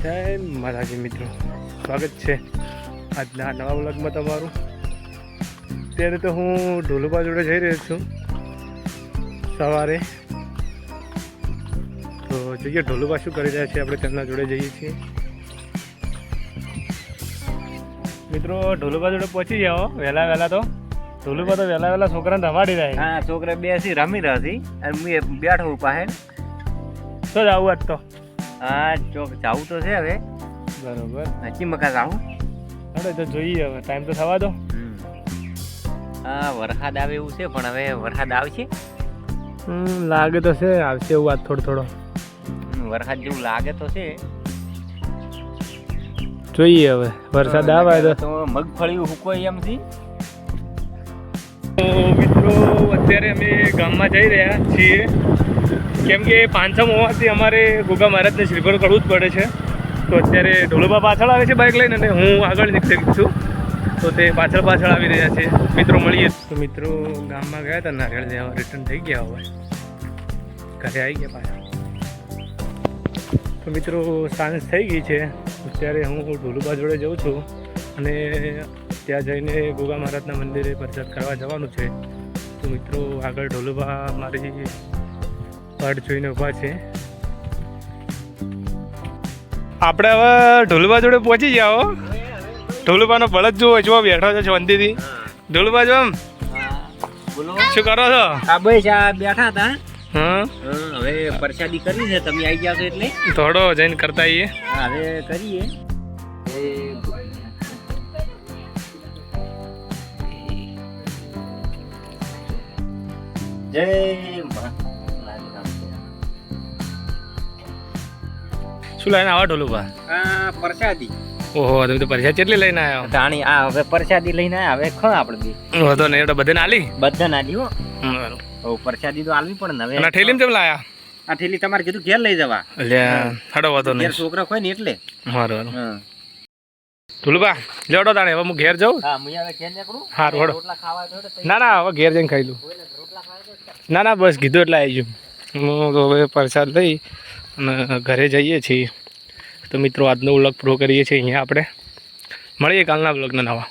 જય માતાજી મિત્રો, સ્વાગત છે આજના નવા વ્લોગમાં તમારું। અત્યારે તો હું ઢોલુબા જોડે જઈ રહ્યો છું સવારે। તો જોઈએ ઢોલુબા શું કરી રહ્યા છે, આપણે તેમના જોડે જઈએ છીએ। મિત્રો ઢોલુબા જોડે પહોંચી જાઓ વહેલા વહેલા। તો ઢોલુબા તો વહેલા વહેલા છોકરાને રમાડી રહ્યા। હા, છોકરા બેસી રમી રહ્યા છે અને હું બેઠો પાસે। તો જાવું આજ તો? હા, ચોક જાવું તો છે હવે। બરોબર, નક્કી મકા જાવું? અરે તો જોઈએ, હવે ટાઈમ તો થવા દો। હા, વરસાદ આવે એવું છે, પણ હવે વરસાદ આવશે? લાગે તો છે આવશે એવું આજ થોડો થોડો વરસાદ જેવું લાગે તો છે, જોઈએ હવે વરસાદ આવે તો મગફળી હુકોય એમ છે। તો મિત્રો અત્યારે અમે ગામમાં જઈ રહ્યા છીએ, કેમ કે 500 હોવાથી અમારે ગોગા મહારાજને શ્રીફળ કરવું જ પડે છે। તો અત્યારે ઢોલુબા પાછળ આવે છે બાઇક લઈને, અને હું આગળ નીકળી છું। તો તે પાછળ આવી રહ્યા છે। મિત્રો મળીએ। તો મિત્રો ગામમાં ગયા હતા નારિયેળ લેવા, રિટર્ન થઈ ગયા, હવે ઘરે આવી ગયા પાછા। તો મિત્રો સાંજ થઈ ગઈ છે, અત્યારે હું ઢોલુબા જોડે જઉં છું અને ત્યાં જઈને ગોગા મહારાજના મંદિરે પ્રસાદ કરવા જવાનું છે। તો મિત્રો આગળ ઢોલુબા મારી વાટ જોઈને ઊભા છે। આપણે હવે ઢોલુબા જોડે પહોંચી જાઓ। ઢોલુબાનો બળદ જો બેઠો છે શાંતિથી। ઢોલુબા જો શું કરો છો? આ બસ આ બેઠા હતા। હા, હવે પ્રસાદી કરવી છે, તમે આવી ગયા છો એટલે થોડો જઈને કરતા આવીએ। હા, હવે કરીએ। જય શું લઈને આવા ઢોલુબા? આ પ્રસાદી। ઓહો, તમે તો પ્રસાદ કેટલી લઈને આવ્યો? ધાણી આ હવે પ્રસાદી લઈને આવ્યા, હવે ખા આપણે બી વધો ને એટલે બધાને આલી બધા ના દીવો। પ્રસાદી તો આલવી પડે ને હવે। અને ઠેલીમાં કેમ લાયા? આ ઠેલી તમારે કીધું ઘેર લઈ જવા, એટલે હડો વધો ઘેર નહીં, છોકરા હોય ને એટલે। મારું હા ઢોલુબા લેવડો તાણે હવે હું ઘેર જાઉં। હા, હું હવે ઘેર નીકળું। હારું, હળો। રોટલા ખાવા તો ના ના, હવે ઘેર જઈને ખાઈ લઉં। રોટલા ખાવા તો ના ના, બસ કીધું એટલે આવી ગયું। હું તો હવે પ્રસાદ લઈ અને ઘરે જઈએ છીએ। તો મિત્રો આજનો વ્લોગ પૂરો કરીએ છીએ અહીંયા આપણે। મળીએ કાલના વ્લોગના નવા।